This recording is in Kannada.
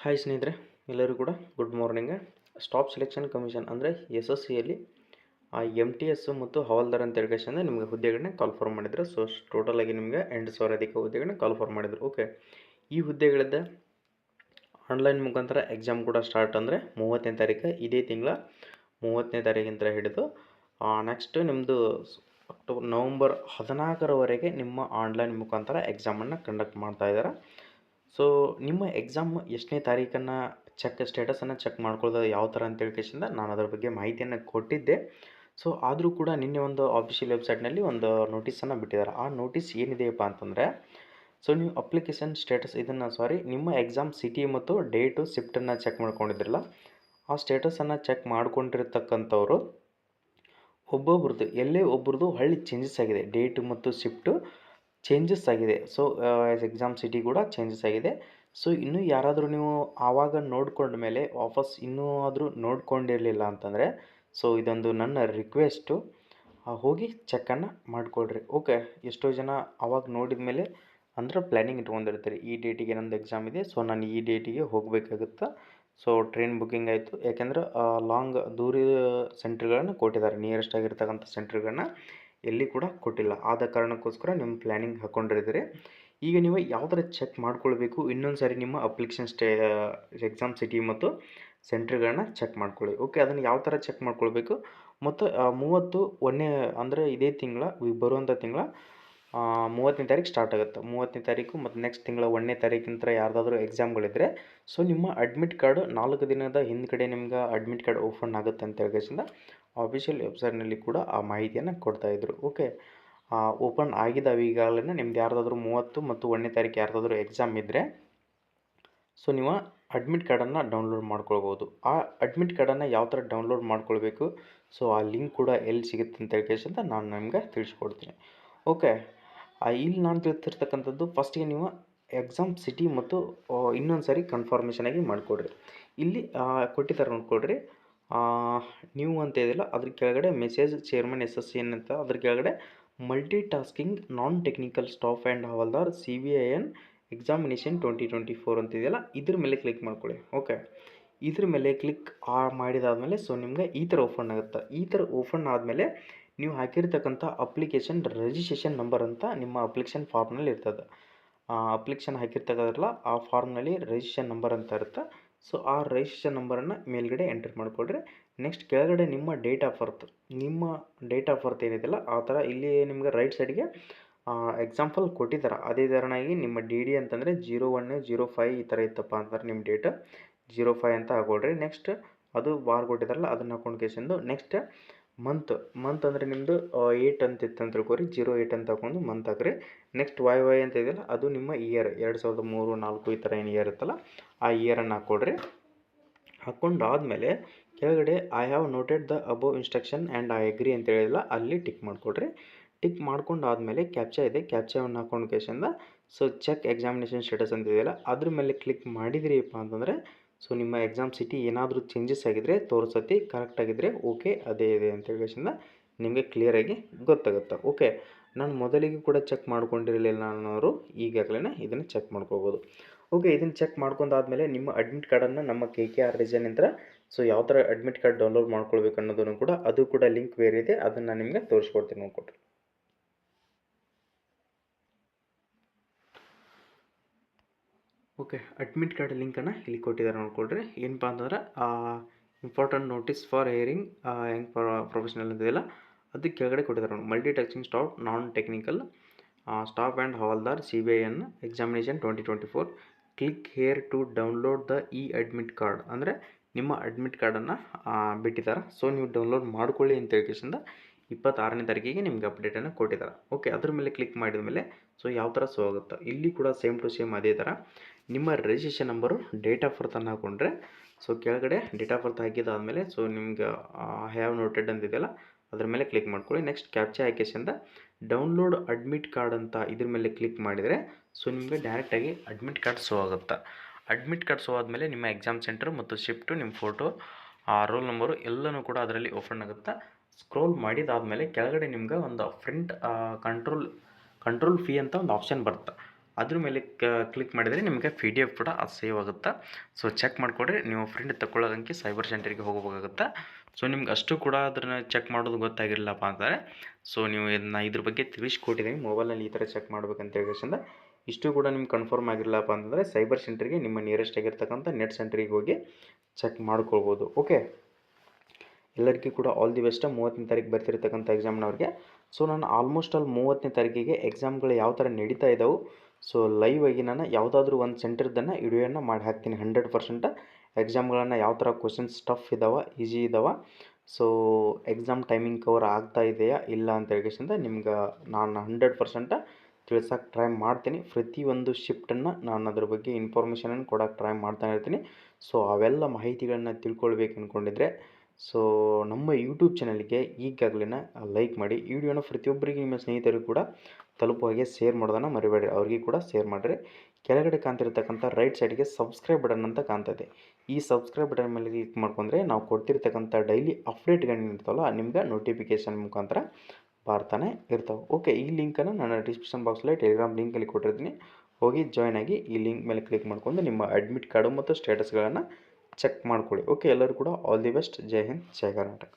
ಹಾಯ್ ಸ್ನೇಹಿತರೆ, ಎಲ್ಲರೂ ಕೂಡ good morning. Staff selection commission ಅಂದರೆ SSCಯಲ್ಲಿ MTS ಮತ್ತು ಹವಾಲ್ದಾರ್ ಅಂತ ಹೇಳ್ಕೊಂಡು ನಿಮಗೆ ಹುದ್ದೆಗಳನ್ನ ಕಾಲ್ಫಾರ್ಮ್ ಮಾಡಿದ್ರು. ಸೊ ಟೋಟಲಾಗಿ ನಿಮಗೆ 8,000 ಅಧಿಕ ಹುದ್ದೆಗಳನ್ನ ಕಾಲ್ಫಾರ್ಮ್ ಮಾಡಿದ್ರು. ಓಕೆ, ಈ ಹುದ್ದೆಗಳಿಂದ ಆನ್ಲೈನ್ ಮುಖಾಂತರ ಎಕ್ಸಾಮ್ ಕೂಡ ಸ್ಟಾರ್ಟ್ ಅಂದರೆ 30ನೇ ತಾರೀಕು, ಇದೇ ತಿಂಗಳ 30ನೇ ತಾರೀಕಿಂದ ಹಿಡಿದು ನೆಕ್ಸ್ಟ್ ನಿಮ್ಮದು ನವಂಬರ್ 14ರವರೆಗೆ ನಿಮ್ಮ ಆನ್ಲೈನ್ ಮುಖಾಂತರ ಎಕ್ಸಾಮನ್ನು ಕಂಡಕ್ಟ್ ಮಾಡ್ತಾ ಇದ್ದಾರೆ. ಸೊ ನಿಮ್ಮ ಎಕ್ಸಾಮ್ ಎಷ್ಟನೇ ತಾರೀಕನ್ನು ಸ್ಟೇಟಸನ್ನು ಚೆಕ್ ಮಾಡ್ಕೊಳ್ಳೋದು ಯಾವ ಥರ ಅಂತ ಹೇಳ್ಕೇಸಿಂದ ನಾನು ಅದರ ಬಗ್ಗೆ ಮಾಹಿತಿಯನ್ನು ಕೊಟ್ಟಿದ್ದೆ. ಸೊ ಆದರೂ ಕೂಡ ನಿನ್ನೆ ಒಂದು ಆಫಿಷಿಯಲ್ ವೆಬ್ಸೈಟ್ನಲ್ಲಿ ಒಂದು ನೋಟಿಸನ್ನು ಬಿಟ್ಟಿದ್ದಾರೆ. ಆ ನೋಟಿಸ್ ಏನಿದೆಯಪ್ಪ ಅಂತಂದರೆ, ಸೊ ನೀವು ಅಪ್ಲಿಕೇಶನ್ ಸ್ಟೇಟಸ್ ನಿಮ್ಮ ಎಕ್ಸಾಮ್ ಸಿಟಿ ಮತ್ತು ಡೇಟು ಶಿಫ್ಟನ್ನು ಚೆಕ್ ಮಾಡ್ಕೊಂಡಿದ್ರಲ್ಲ, ಆ ಸ್ಟೇಟಸನ್ನು ಚೆಕ್ ಮಾಡ್ಕೊಂಡಿರ್ತಕ್ಕಂಥವ್ರು ಒಬ್ಬೊಬ್ರದ್ದು ಎಲ್ಲೇ ಒಬ್ರದ್ದು ಹಳ್ಳಿ ಚೇಂಜಸ್ ಆಗಿದೆ, ಡೇಟು ಮತ್ತು ಶಿಫ್ಟು ಚೇಂಜಸ್ ಆಗಿದೆ. ಸೊ ಎಕ್ಸಾಮ್ ಸಿಟಿ ಕೂಡ ಚೇಂಜಸ್ ಆಗಿದೆ. ಸೊ ಇನ್ನೂ ಯಾರಾದರೂ ನೀವು ಆವಾಗ ನೋಡ್ಕೊಂಡ ಮೇಲೆ ವಾಪಸ್ ಇನ್ನೂ ಆದರೂ ನೋಡ್ಕೊಂಡಿರಲಿಲ್ಲ ಅಂತಂದರೆ, ಸೊ ಇದೊಂದು ನನ್ನ ರಿಕ್ವೆಸ್ಟು, ಹೋಗಿ ಚೆಕ್ಕನ್ನು ಮಾಡಿಕೊಡ್ರಿ. ಓಕೆ, ಎಷ್ಟೋ ಜನ ಆವಾಗ ನೋಡಿದ ಮೇಲೆ ಅಂದ್ರೆ ಪ್ಲ್ಯಾನಿಂಗ್ ಇಟ್ಕೊಂಡಿರ್ತೀರಿ, ಈ ಡೇಟಿಗೆ ನಂದು ಎಕ್ಸಾಮ್ ಇದೆ, ಸೊ ನಾನು ಈ ಡೇಟಿಗೆ ಹೋಗಬೇಕಾಗುತ್ತೆ. ಸೊ ಟ್ರೈನ್ ಬುಕ್ಕಿಂಗ್ ಆಯಿತು, ಯಾಕೆಂದ್ರೆ ಲಾಂಗ್ ದೂರದ ಸೆಂಟ್ರ್ಗಳನ್ನು ಕೊಟ್ಟಿದ್ದಾರೆ, ನಿಯರೆಸ್ಟ್ ಆಗಿರ್ತಕ್ಕಂಥ ಸೆಂಟ್ರ್ಗಳನ್ನ ಎಲ್ಲಿ ಕೂಡ ಕೊಟ್ಟಿಲ್ಲ. ಆದ ಕಾರಣಕ್ಕೋಸ್ಕರ ನಿಮ್ಮ ಪ್ಲ್ಯಾನಿಂಗ್ ಹಾಕ್ಕೊಂಡಿರ್ತೀರಿ. ಈಗ ನೀವು ಯಾವ ಥರ ಚೆಕ್ ಮಾಡ್ಕೊಳ್ಬೇಕು, ಇನ್ನೊಂದು ಸಾರಿ ನಿಮ್ಮ ಅಪ್ಲಿಕೇಶನ್ ಎಕ್ಸಾಮ್ ಸಿಟಿ ಮತ್ತು ಸೆಂಟ್ರ್ಗಳನ್ನ ಚೆಕ್ ಮಾಡ್ಕೊಳ್ಳಿ. ಓಕೆ, ಅದನ್ನು ಯಾವ ಥರ ಚೆಕ್ ಮಾಡ್ಕೊಳ್ಬೇಕು ಮತ್ತು 31ನೇ ಅಂದರೆ ಇದೇ ತಿಂಗಳ ಬರುವಂಥ ತಿಂಗಳ 30ನೇ ತಾರೀಕು ಸ್ಟಾರ್ಟ್ ಆಗುತ್ತೆ. 30ನೇ ತಾರೀಕು ಮತ್ತು ನೆಕ್ಸ್ಟ್ ತಿಂಗಳ 1ನೇ ತಾರೀಕಿನ ಯಾವುದಾದ್ರೂ ಎಕ್ಸಾಮ್ಗಳಿದ್ದರೆ, ಸೊ ನಿಮ್ಮ ಅಡ್ಮಿಟ್ ಕಾರ್ಡು 4 ದಿನದ ಹಿಂದ್ಗಡೆ ನಿಮ್ಗೆ ಅಡ್ಮಿಟ್ ಕಾರ್ಡ್ ಓಪನ್ ಆಗುತ್ತೆ ಅಂತ ಹೇಳ್ಕೇಸಿಂದ ಆಫಿಷಿಯಲ್ ವೆಬ್ಸೈಟ್ನಲ್ಲಿ ಕೂಡ ಆ ಮಾಹಿತಿಯನ್ನು ಕೊಡ್ತಾಯಿದ್ರು. ಓಕೆ, ಓಪನ್ ಆಗಿದ್ದಾವೆ ಈಗಾಗಲೇ. ನಿಮ್ದು ಯಾರ್ದಾದ್ರೂ 30 ಮತ್ತು 1ನೇ ತಾರೀಕು ಯಾರ್ದಾದ್ರೂ ಎಕ್ಸಾಮ್ ಇದ್ದರೆ, ಸೊ ನೀವು ಅಡ್ಮಿಟ್ ಕಾರ್ಡನ್ನು ಡೌನ್ಲೋಡ್ ಮಾಡ್ಕೊಳ್ಬೋದು. ಆ ಅಡ್ಮಿಟ್ ಕಾರ್ಡನ್ನು ಯಾವ ಥರ ಡೌನ್ಲೋಡ್ ಮಾಡ್ಕೊಳ್ಬೇಕು, ಸೊ ಆ ಲಿಂಕ್ ಕೂಡ ಎಲ್ಲಿ ಸಿಗುತ್ತೆ ಅಂತ ಹೇಳ್ಕೇಸಿಂದ ನಾನು ನಿಮಗೆ ತಿಳಿಸ್ಕೊಡ್ತೀನಿ. ಓಕೆ, ಇಲ್ಲಿ ನಾನು ತಿಳಿಸಿರ್ತಕ್ಕಂಥದ್ದು ಫಸ್ಟಿಗೆ ನೀವು ಎಕ್ಸಾಮ್ ಸಿಟಿ ಮತ್ತು ಇನ್ನೊಂದು ಸಾರಿ ಕನ್ಫರ್ಮೇಷನ್ ಆಗಿ ಮಾಡಿಕೊಡ್ರಿ. ಇಲ್ಲಿ ಕೊಟ್ಟಿದ್ದಾರೆ ನೋಡ್ಕೊಳ್ರಿ, ನೀವು ಅಂತ ಇದೆಯಲ್ಲ ಅದ್ರ ಕೆಳಗಡೆ ಮೆಸೇಜ್ ಚೇರ್ಮನ್ SSC ಅಂತ ಅದ್ರ ಕೆಳಗಡೆ multi tasking non technical staff and havaldar CVIN examination 2024 ಅಂತಿದೆಯಲ್ಲ, ಇದ್ರ ಮೇಲೆ ಕ್ಲಿಕ್ ಮಾಡ್ಕೊಳ್ಳಿ. ಓಕೆ, ಇದ್ರ ಮೇಲೆ ಕ್ಲಿಕ್ ಮಾಡಿದಾದಮೇಲೆ ಸೊ ನಿಮ್ಗೆ ಈ ಥರ ಓಪನ್ ಆಗುತ್ತೆ. ಈ ಥರ ಓಪನ್ ಆದಮೇಲೆ ನೀವು ಹಾಕಿರ್ತಕ್ಕಂಥ ಅಪ್ಲಿಕೇಶನ್ ರಿಜಿಸ್ಟ್ರೇಷನ್ ನಂಬರ್ ಅಂತ ನಿಮ್ಮ ಅಪ್ಲಿಕೇಶನ್ ಫಾರ್ಮ್ನಲ್ಲಿ ಇರ್ತದೆ. ಅಪ್ಲಿಕೇಶನ್ ಹಾಕಿರ್ತಕ್ಕಂಥಲ್ಲ ಆ ಫಾರ್ಮ್ನಲ್ಲಿ ರಿಜಿಸ್ಟ್ರೇಷನ್ ನಂಬರ್ ಅಂತ ಇರುತ್ತೆ. ಸೊ ಆ ರಿಜಿಸ್ಟ್ರೇಷನ್ ನಂಬರನ್ನು ಮೇಲ್ಗಡೆ ಎಂಟರ್ ಮಾಡಿಕೊಡ್ರಿ. ನೆಕ್ಸ್ಟ್ ಕೆಳಗಡೆ ನಿಮ್ಮ ಡೇಟ್ ಆಫ್ ಬರ್ತ್ ಏನಿದೆಯಲ್ಲ ಆ ಥರ ಇಲ್ಲಿ ನಿಮ್ಗೆ ರೈಟ್ ಸೈಡ್ಗೆ ಎಕ್ಸಾಂಪಲ್ ಕೊಟ್ಟಿದ್ದಾರೆ. ಅದೇ ಥರನಾಗಿ ನಿಮ್ಮ DD ಅಂತಂದರೆ 0105 ಈ ಥರ ಇತ್ತಪ್ಪ ಅಂತಂದ್ರೆ ನಿಮ್ಮ ಡೇಟ್ 05 ಅಂತ ಹಾಕೊಳ್ರಿ. ನೆಕ್ಸ್ಟ್ ಅದು ಬಾರ್ ಕೊಟ್ಟಿದ್ದಾರಲ್ಲ ಅದನ್ನು ಹಾಕೊಂಡು ಕೇಸಿಂದು ನೆಕ್ಸ್ಟ್ ಮಂತ್ ಅಂದರೆ ನಿಮ್ಮದು 8 ಅಂತ ಇತ್ತು ಅಂತ ತಿಳ್ಕೊರಿ, 08 ಅಂತ ಹಾಕೊಂಡು ಮಂತ್ ಹಾಕ್ರಿ. ನೆಕ್ಸ್ಟ್ YY ಅಂತ ಇದೆಯಲ್ಲ ಅದು ನಿಮ್ಮ ಇಯರ್ 2003, 4 ಈ ಥರ ಏನು ಇಯರ್ ಇರುತ್ತಲ್ಲ ಆ ಇಯರನ್ನು ಹಾಕ್ಕೊಡ್ರಿ. ಹಾಕ್ಕೊಂಡಾದಮೇಲೆ ಕೆಳಗಡೆ I have noted the above instruction and I agree ಅಂತ ಹೇಳಿಲ್ಲ, ಅಲ್ಲಿ ಟಿಕ್ ಮಾಡಿಕೊಡ್ರಿ. ಟಿಕ್ ಮಾಡ್ಕೊಂಡಾದಮೇಲೆ ಕ್ಯಾಪ್ಚಾ ಇದೆ, ಕ್ಯಾಪ್ಚಾವನ್ನು ಹಾಕೊಂಡು ಕೇಸಿಂದ ಸೊ ಚೆಕ್ ಎಕ್ಸಾಮಿನೇಷನ್ ಸ್ಟೇಟಸ್ ಅಂತ ಇದೆಯಲ್ಲ ಅದ್ರ ಮೇಲೆ ಕ್ಲಿಕ್ ಮಾಡಿದ್ರಿಪ್ಪ ಅಂತಂದರೆ ಸೊ ನಿಮ್ಮ ಎಕ್ಸಾಮ್ ಸಿಟಿ ಏನಾದರೂ ಚೇಂಜಸ್ ಆಗಿದ್ದರೆ ತೋರಿಸತಿ, ಕರೆಕ್ಟಾಗಿದ್ದರೆ ಓಕೆ ಅದೇ ಇದೆ ಅಂತ ಹೇಳಿಂದ ನಿಮಗೆ ಕ್ಲಿಯರಾಗಿ ಗೊತ್ತಾಗುತ್ತೆ. ಓಕೆ, ನಾನು ಮೊದಲಿಗೆ ಕೂಡ ಚೆಕ್ ಮಾಡ್ಕೊಂಡಿರಲಿಲ್ಲ ಅನ್ನೋರು ಈಗಾಗಲೇ ಇದನ್ನು ಚೆಕ್ ಮಾಡ್ಕೋಬೋದು. ಓಕೆ, ಇದನ್ನು ಚೆಕ್ ಮಾಡ್ಕೊಂಡಾದ್ಮೇಲೆ ನಿಮ್ಮ ಅಡ್ಮಿಟ್ ಕಾರ್ಡನ್ನು ನಮ್ಮ KKR ರೀಜನ್ನಿಂದ ಸೊ ಯಾವ ಥರ ಅಡ್ಮಿಟ್ ಕಾರ್ಡ್ ಡೌನ್ಲೋಡ್ ಮಾಡ್ಕೊಳ್ಬೇಕು ಅನ್ನೋದನ್ನು ಕೂಡ ಅದು ಕೂಡ ಲಿಂಕ್ ಬೇರೆ ಇದೆ, ಅದನ್ನು ನಾನು ನಿಮಗೆ ತೋರಿಸ್ಕೊಡ್ತೀನಿ ನೋಡ್ಕೊಡ್ರಿ. ಓಕೆ, ಅಡ್ಮಿಟ್ ಕಾರ್ಡ್ ಲಿಂಕನ್ನು ಇಲ್ಲಿ ಕೊಟ್ಟಿದ್ದಾರೆ ನೋಡ್ಕೊಳ್ರಿ. ಏನಪ್ಪ ಅಂತಂದ್ರೆ important notice for hearing young professional ಅಂತಿದೆಯಲ್ಲ ಅದು ಕೆಳಗಡೆ ಕೊಟ್ಟಿದ್ದಾರೆ ನೋಡಿ, multi tasking staff non technical staff and havaldar CVIN examination 2024 click here to download the admit card ಅಂದರೆ ನಿಮ್ಮ ಅಡ್ಮಿಟ್ ಕಾರ್ಡನ್ನು ಬಿಟ್ಟಿದ್ದಾರೆ. ಸೊ ನೀವು ಡೌನ್ಲೋಡ್ ಮಾಡ್ಕೊಳ್ಳಿ ಅಂತ ಹೇಳ್ಕೇಸಿಂದ 26ನೇ ತಾರೀಕಿಗೆ ನಿಮ್ಗೆ ಅಪ್ಡೇಟನ್ನು ಕೊಟ್ಟಿದ್ದಾರೆ. ಓಕೆ, ಅದ್ರ ಮೇಲೆ ಕ್ಲಿಕ್ ಮಾಡಿದ ಮೇಲೆ ಸೊ ಯಾವ ಥರ ಶೋ ಆಗುತ್ತೆ, ಇಲ್ಲಿ ಕೂಡ ಸೇಮ್ ಟು ಸೇಮ್ ಅದೇ ಥರ ನಿಮ್ಮ ರಿಜಿಸ್ಟ್ರೇಷನ್ ನಂಬರು ಡೇಟ್ ಆಫ್ ಬರ್ತನ್ನು ಹಾಕ್ಕೊಂಡ್ರೆ ಸೊ ಕೆಳಗಡೆ ಡೇಟ್ ಆಫ್ ಬರ್ತ್ ಹಾಕಿದಾದಮೇಲೆ ಸೊ ನಿಮ್ಗೆ ಹ್ಯಾವ್ ನೋಟೆಡ್ ಅಂತಿದೆಯಲ್ಲ ಅದ್ರ ಮೇಲೆ ಕ್ಲಿಕ್ ಮಾಡ್ಕೊಳ್ಳಿ. ನೆಕ್ಸ್ಟ್ ಕ್ಯಾಪ್ಚಾ ಹಾಕಿಸಿಂದ ಡೌನ್ಲೋಡ್ ಅಡ್ಮಿಟ್ ಕಾರ್ಡ್ ಅಂತ ಇದ್ರ ಮೇಲೆ ಕ್ಲಿಕ್ ಮಾಡಿದರೆ ಸೊ ನಿಮಗೆ ಡೈರೆಕ್ಟಾಗಿ ಅಡ್ಮಿಟ್ ಕಾರ್ಡ್ ಶೋ ಆಗುತ್ತೆ. ಅಡ್ಮಿಟ್ ಕಾರ್ಡ್ ಶೋ ಆದಮೇಲೆ ನಿಮ್ಮ ಎಕ್ಸಾಮ್ ಸೆಂಟರ್ ಮತ್ತು ಶಿಫ್ಟು, ನಿಮ್ಮ ಫೋಟೋ, ರೋಲ್ ನಂಬರು ಎಲ್ಲನೂ ಕೂಡ ಅದರಲ್ಲಿ ಓಪನ್ ಆಗುತ್ತೆ. ಸ್ಕ್ರೋಲ್ ಮಾಡಿದಾದಮೇಲೆ ಕೆಳಗಡೆ ನಿಮ್ಗೆ ಒಂದು ಪ್ರಿಂಟ್ ಕಂಟ್ರೋಲ್ ಫೀ ಅಂತ ಒಂದು ಆಪ್ಷನ್ ಬರುತ್ತೆ. ಅದ್ರ ಮೇಲೆ ಕ್ಲಿಕ್ ಮಾಡಿದರೆ ನಿಮಗೆ PDF ಕೂಡ ಅದು ಸೇವ್ ಆಗುತ್ತೆ. ಸೊ ಚೆಕ್ ಮಾಡಿಕೊಡ್ರಿ. ನೀವು ಫ್ರೆಂಡ್ ತಗೊಳ್ಳೋದಂಗೆ ಸೈಬರ್ ಸೆಂಟರ್ಗೆ ಹೋಗಬೇಕಾಗುತ್ತೆ. ಸೊ ನಿಮ್ಗೆ ಅಷ್ಟು ಕೂಡ ಅದನ್ನು ಚೆಕ್ ಮಾಡೋದು ಗೊತ್ತಾಗಿರಲಿಲ್ಲಪ್ಪ ಅಂತಂದರೆ ಸೊ ನೀವು ಇದ್ರ ಬಗ್ಗೆ ತಿಳಿಸ್ಕೊಟ್ಟಿದ್ದೀನಿ. ಮೊಬೈಲ್ನಲ್ಲಿ ಈ ಥರ ಚೆಕ್ ಮಾಡ್ಬೇಕಂತ ಹೇಳಿದ ಇಷ್ಟು ಕೂಡ ನಿಮ್ಗೆ ಕನ್ಫರ್ಮ್ ಆಗಿರಲಿಲ್ಲಪ್ಪ ಅಂತಂದರೆ ಸೈಬರ್ ಸೆಂಟರ್ಗೆ ನಿಮ್ಮ ನಿಯರೆಸ್ಟ್ ಆಗಿರ್ತಕ್ಕಂಥ ನೆಟ್ ಸೆಂಟ್ರಿಗೆ ಹೋಗಿ ಚೆಕ್ ಮಾಡ್ಕೊಳ್ಬೋದು. ಓಕೆ, ಎಲ್ಲರಿಗೂ ಕೂಡ ಆಲ್ ದಿ ಬೆಸ್ಟ್. 30ನೇ ತಾರೀಕು ಬರ್ತಿರ್ತಕ್ಕಂಥ ಎಕ್ಸಾಮ್ನವ್ರಿಗೆ. ಸೊ ನಾನು ಆಲ್ಮೋಸ್ಟ್ 30ನೇ ತಾರೀಕಿಗೆ ಎಕ್ಸಾಮ್ಗಳು ಯಾವ ಥರ ನಡೀತಾ ಇದ್ದಾವೆ ಸೊ ಲೈವ್ ಆಗಿ ನಾನು ಯಾವುದಾದ್ರೂ ಒಂದು ಸೆಂಟರ್ದನ್ನು ವಿಡಿಯೋನ ಮಾಡಿ ಹಾಕ್ತೀನಿ. 100% ಎಕ್ಸಾಮ್ಗಳನ್ನು ಯಾವ ಥರ ಕ್ವಶನ್ಸ್ ಟಫ್ ಇದ್ದಾವೆ, ಈಸಿ ಇದ್ದಾವೆ, ಸೊ ಎಕ್ಸಾಮ್ ಟೈಮಿಂಗ್ ಕವರ್ ಆಗ್ತಾ ಇದೆಯಾ ಇಲ್ಲ ಅಂತ ಹೇಳಿಕೆಸಿಂದ ನಿಮ್ಗೆ ನಾನು 100% ತಿಳ್ಸೋಕ್ಕೆ ಟ್ರೈ ಮಾಡ್ತೀನಿ. ಪ್ರತಿಯೊಂದು ಶಿಫ್ಟನ್ನು ನಾನು ಅದ್ರ ಬಗ್ಗೆ ಇನ್ಫಾರ್ಮೇಷನನ್ನು ಕೊಡೋಕ್ಕೆ ಟ್ರೈ ಮಾಡ್ತಾನೆ ಇರ್ತೀನಿ. ಸೊ ಅವೆಲ್ಲ ಮಾಹಿತಿಗಳನ್ನ ತಿಳ್ಕೊಳ್ಬೇಕು ಅಂದ್ಕೊಂಡಿದ್ರೆ ಸೊ ನಮ್ಮ ಯೂಟ್ಯೂಬ್ ಚಾನಲ್ಗೆ ಈಗಾಗಲೇ ಲೈಕ್ ಮಾಡಿ, ಈ ವಿಡಿಯೋನ ಪ್ರತಿಯೊಬ್ಬರಿಗೆ ನಿಮ್ಮ ಸ್ನೇಹಿತರಿಗೂ ಕೂಡ ತಲುಪುವ ಹಾಗೆ ಶೇರ್ ಮಾಡೋದನ್ನು ಮರಿಬೇಡಿ. ಅವ್ರಿಗೆ ಕೂಡ ಶೇರ್ ಮಾಡಿರಿ. ಕೆಳಗಡೆ ಕಾಣ್ತಿರ್ತಕ್ಕಂಥ ರೈಟ್ ಸೈಡ್ಗೆ ಸಬ್ಸ್ಕ್ರೈಬ್ ಬಟನ್ ಅಂತ ಕಾಣ್ತದೆ. ಈ ಸಬ್ಸ್ಕ್ರೈಬ್ ಬಟನ್ ಮೇಲೆ ಕ್ಲಿಕ್ ಮಾಡ್ಕೊಂಡ್ರೆ ನಾವು ಕೊಡ್ತಿರ್ತಕ್ಕಂಥ ಡೈಲಿ ಅಪ್ಡೇಟ್ಗಳೇನಿರ್ತಾವಲ್ಲ ನಿಮ್ಗೆ ನೋಟಿಫಿಕೇಷನ್ ಮುಖಾಂತರ ಬರ್ತಾನೆ ಇರ್ತಾವೆ. ಓಕೆ, ಈ ಲಿಂಕನ್ನು ನಾನು ಡಿಸ್ಕ್ರಿಪ್ಷನ್ ಬಾಕ್ಸಲ್ಲಿ ಟೆಲಿಗ್ರಾಮ್ ಲಿಂಕಲ್ಲಿ ಕೊಟ್ಟಿರ್ತೀನಿ. ಹೋಗಿ ಜಾಯ್ನ್ ಆಗಿ ಈ ಲಿಂಕ್ ಮೇಲೆ ಕ್ಲಿಕ್ ಮಾಡ್ಕೊಂಡು ನಿಮ್ಮ ಅಡ್ಮಿಟ್ ಕಾರ್ಡು ಮತ್ತು ಸ್ಟೇಟಸ್ಗಳನ್ನು ಚೆಕ್ ಮಾಡ್ಕೊಳ್ಳಿ. ಓಕೆ, ಎಲ್ಲರೂ ಕೂಡ all the best. Jai Hind, Jai Karnataka.